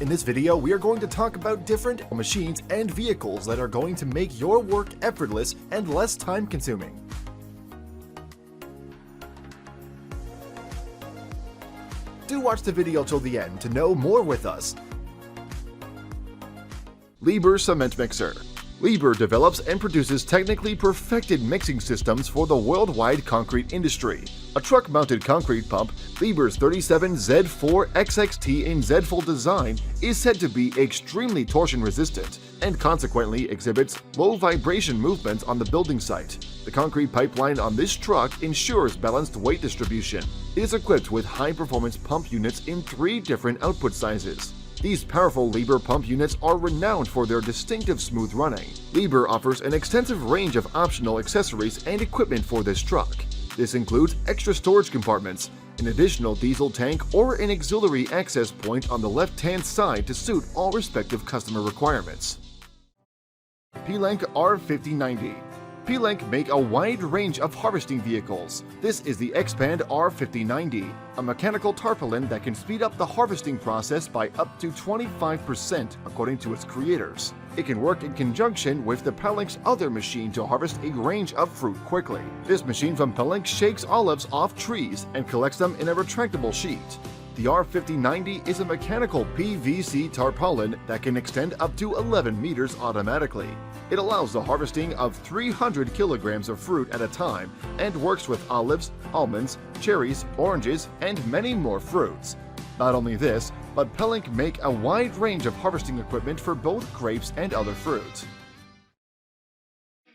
In this video, we are going to talk about different machines and vehicles that are going to make your work effortless and less time-consuming. Do watch the video till the end to know more with us. Liebherr Cement Mixer. Liebherr develops and produces technically perfected mixing systems for the worldwide concrete industry. A truck-mounted concrete pump, Liebherr's 37Z4 XXT in Z-fold design is said to be extremely torsion-resistant and consequently exhibits low vibration movement on the building site. The concrete pipeline on this truck ensures balanced weight distribution. It is equipped with high-performance pump units in 3 different output sizes. These powerful Liebherr pump units are renowned for their distinctive smooth running. Liebherr offers an extensive range of optional accessories and equipment for this truck. This includes extra storage compartments, an additional diesel tank, or an auxiliary access point on the left-hand side to suit all respective customer requirements. P-Lenk R5090. P-Lenk make a wide range of harvesting vehicles. This is the Expand R5090, a mechanical tarpaulin that can speed up the harvesting process by up to 25% according to its creators. It can work in conjunction with the P-Lenk's other machine to harvest a range of fruit quickly. This machine from P-Lenk shakes olives off trees and collects them in a retractable sheet. The R5090 is a mechanical PVC tarpaulin that can extend up to 11 meters automatically. It allows the harvesting of 300 kilograms of fruit at a time and works with olives, almonds, cherries, oranges, and many more fruits. Not only this, but P-Lenk make a wide range of harvesting equipment for both grapes and other fruits.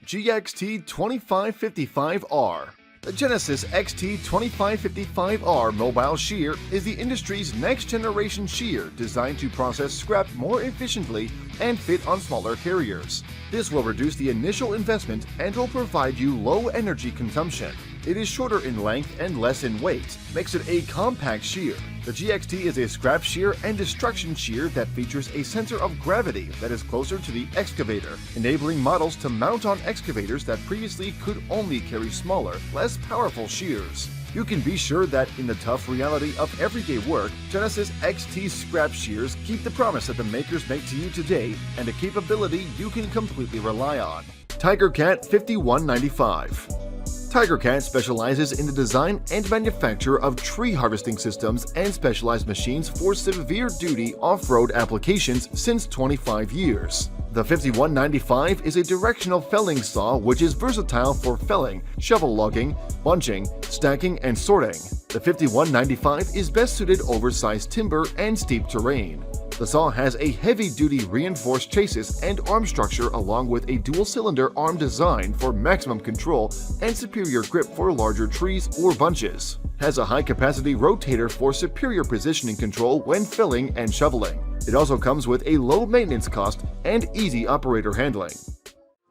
GXT2555R. The Genesis XT2555R mobile shear is the industry's next-generation shear designed to process scrap more efficiently and fit on smaller carriers. This will reduce the initial investment and will provide you low energy consumption. It is shorter in length and less in weight, makes it a compact shear. The GXT is a scrap shear and destruction shear that features a center of gravity that is closer to the excavator, enabling models to mount on excavators that previously could only carry smaller, less powerful shears. You can be sure that in the tough reality of everyday work, Genesis XT scrap shears keep the promise that the makers make to you today and a capability you can completely rely on. TigerCat 5195. TigerCat specializes in the design and manufacture of tree harvesting systems and specialized machines for severe-duty off-road applications since 25 years. The 5195 is a directional felling saw which is versatile for felling, shovel logging, bunching, stacking, and sorting. The 5195 is best suited oversized timber and steep terrain. The saw has a heavy-duty reinforced chassis and arm structure along with a dual-cylinder arm design for maximum control and superior grip for larger trees or bunches. Has a high-capacity rotator for superior positioning control when felling and shoveling. It also comes with a low maintenance cost and easy operator handling.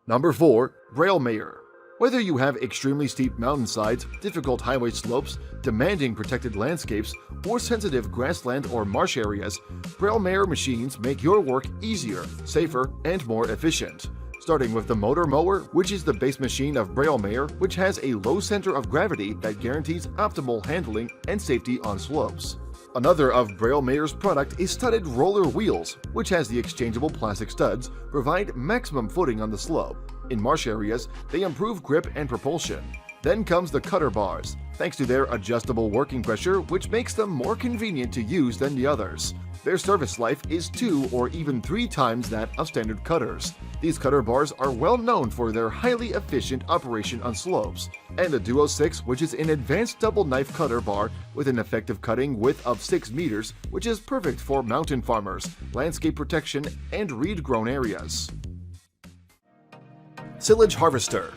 Number 4. Braillemeyer. Whether you have extremely steep mountainsides, difficult highway slopes, demanding protected landscapes, or sensitive grassland or marsh areas, Braillemeyer machines make your work easier, safer, and more efficient. Starting with the motor mower, which is the base machine of Braillemeyer, which has a low center of gravity that guarantees optimal handling and safety on slopes. Another of Braillemeyer's product is studded roller wheels, which has the exchangeable plastic studs, provide maximum footing on the slope. In marsh areas, they improve grip and propulsion. Then comes the cutter bars, thanks to their adjustable working pressure, which makes them more convenient to use than the others. Their service life is 2 or even 3 times that of standard cutters. These cutter bars are well known for their highly efficient operation on slopes, and the Duo 6, which is an advanced double knife cutter bar with an effective cutting width of 6 meters, which is perfect for mountain farmers, landscape protection, and reed-grown areas. Silage Harvester.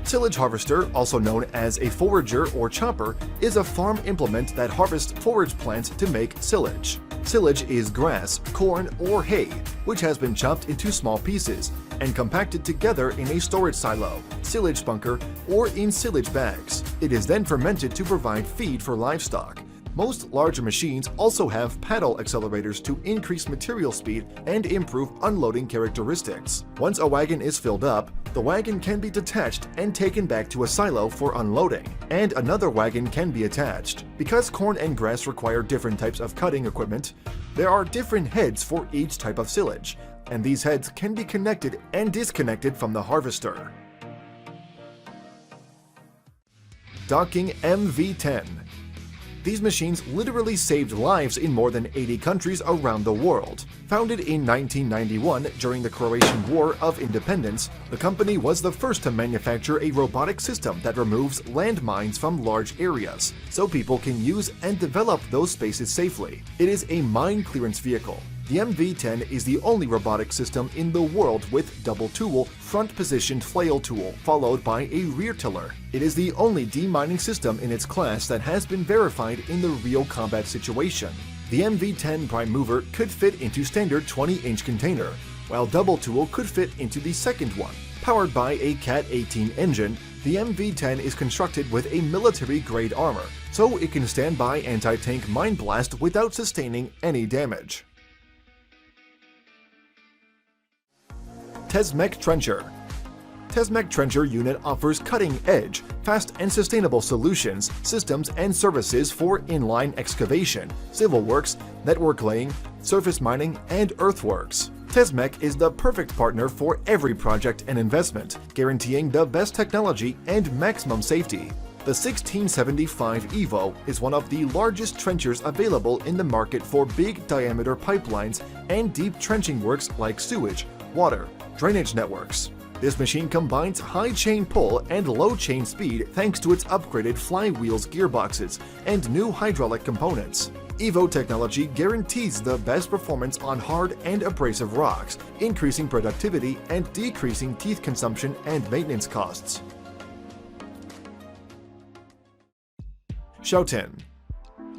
Silage harvester, also known as a forager or chopper, is a farm implement that harvests forage plants to make silage. Silage is grass, corn, or hay, which has been chopped into small pieces and compacted together in a storage silo, silage bunker, or in silage bags. It is then fermented to provide feed for livestock. Most larger machines also have paddle accelerators to increase material speed and improve unloading characteristics. Once a wagon is filled up, the wagon can be detached and taken back to a silo for unloading, and another wagon can be attached. Because corn and grass require different types of cutting equipment, there are different heads for each type of silage, and these heads can be connected and disconnected from the harvester. Docking MV10. These machines literally saved lives in more than 80 countries around the world. Founded in 1991 during the Croatian War of Independence, the company was the first to manufacture a robotic system that removes landmines from large areas, so people can use and develop those spaces safely. It is a mine clearance vehicle. The MV10 is the only robotic system in the world with double tool, front-positioned flail tool, followed by a rear tiller. It is the only demining system in its class that has been verified in the real combat situation. The MV10 prime mover could fit into standard 20-inch container, while double tool could fit into the second one. Powered by a Cat 18 engine, the MV10 is constructed with a military-grade armor, so it can stand by anti-tank mine blast without sustaining any damage. TESMEC Trencher. TESMEC Trencher unit offers cutting-edge, fast and sustainable solutions, systems and services for inline excavation, civil works, network laying, surface mining, and earthworks. TESMEC is the perfect partner for every project and investment, guaranteeing the best technology and maximum safety. The 1675 EVO is one of the largest trenchers available in the market for big diameter pipelines and deep trenching works like sewage, water, drainage networks. This machine combines high chain pull and low chain speed thanks to its upgraded flywheels gearboxes and new hydraulic components. EVO technology guarantees the best performance on hard and abrasive rocks, increasing productivity and decreasing teeth consumption and maintenance costs. Schouten.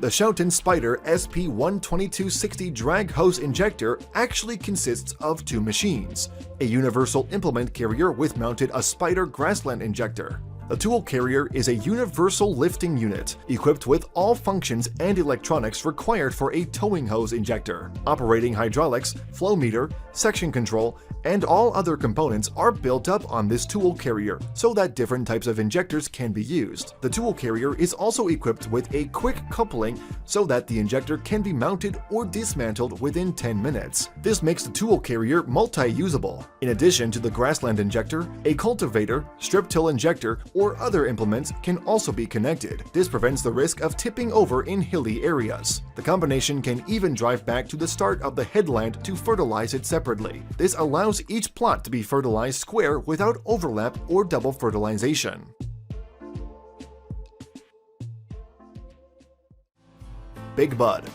The Schouten Spider SP12260 drag hose injector actually consists of two machines, a universal implement carrier with mounted a Spider grassland injector. The tool carrier is a universal lifting unit, equipped with all functions and electronics required for a towing hose injector. Operating hydraulics, flow meter, section control, and all other components are built up on this tool carrier so that different types of injectors can be used. The tool carrier is also equipped with a quick coupling so that the injector can be mounted or dismantled within 10 minutes. This makes the tool carrier multi-usable. In addition to the grassland injector, a cultivator, strip till injector, or other implements can also be connected. This prevents the risk of tipping over in hilly areas. The combination can even drive back to the start of the headland to fertilize it separately. This allows each plot to be fertilized square without overlap or double fertilization. Big Bud.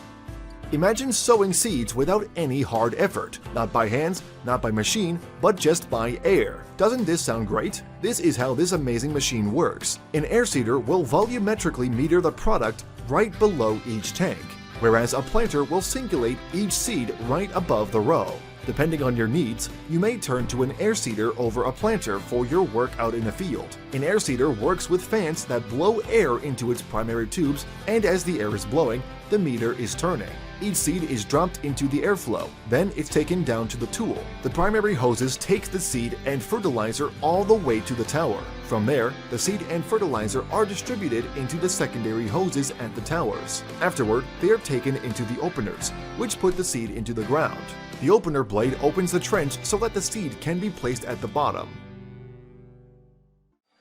Imagine sowing seeds without any hard effort, not by hands, not by machine, but just by air. Doesn't this sound great? This is how this amazing machine works. An air seeder will volumetrically meter the product right below each tank, whereas a planter will singulate each seed right above the row. Depending on your needs, you may turn to an air seeder over a planter for your work out in the field. An air seeder works with fans that blow air into its primary tubes, and as the air is blowing, the meter is turning. Each seed is dropped into the airflow, then it's taken down to the tool. The primary hoses take the seed and fertilizer all the way to the tower. From there, the seed and fertilizer are distributed into the secondary hoses at the towers. Afterward, they are taken into the openers, which put the seed into the ground. The opener blade opens the trench so that the seed can be placed at the bottom.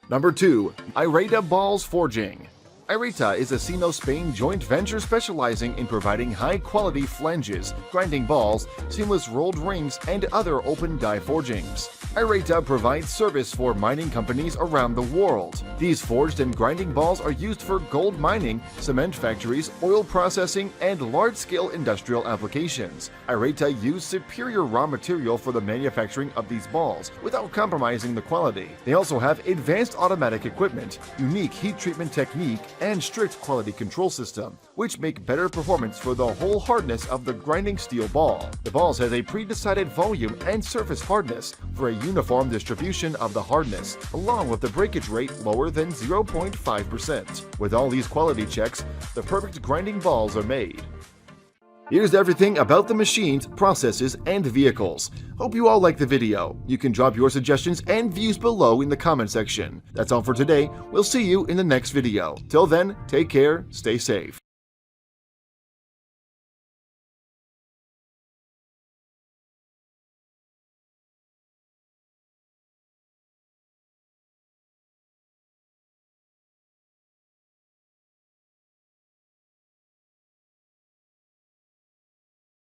Number 2. Irata Balls Forging. Irata is a Sino-Spain joint venture specializing in providing high-quality flanges, grinding balls, seamless rolled rings, and other open die forgings. Irata provides service for mining companies around the world. These forged and grinding balls are used for gold mining, cement factories, oil processing, and large-scale industrial applications. Irata use superior raw material for the manufacturing of these balls without compromising the quality. They also have advanced automatic equipment, unique heat treatment technique, and strict quality control system, which make better performance for the whole hardness of the grinding steel ball. The balls has a pre-decided volume and surface hardness for a uniform distribution of the hardness, along with the breakage rate lower than 0.5%. With all these quality checks, the perfect grinding balls are made. Here's everything about the machines, processes, and vehicles. Hope you all liked the video. You can drop your suggestions and views below in the comment section. That's all for today. We'll see you in the next video. Till then, take care, stay safe.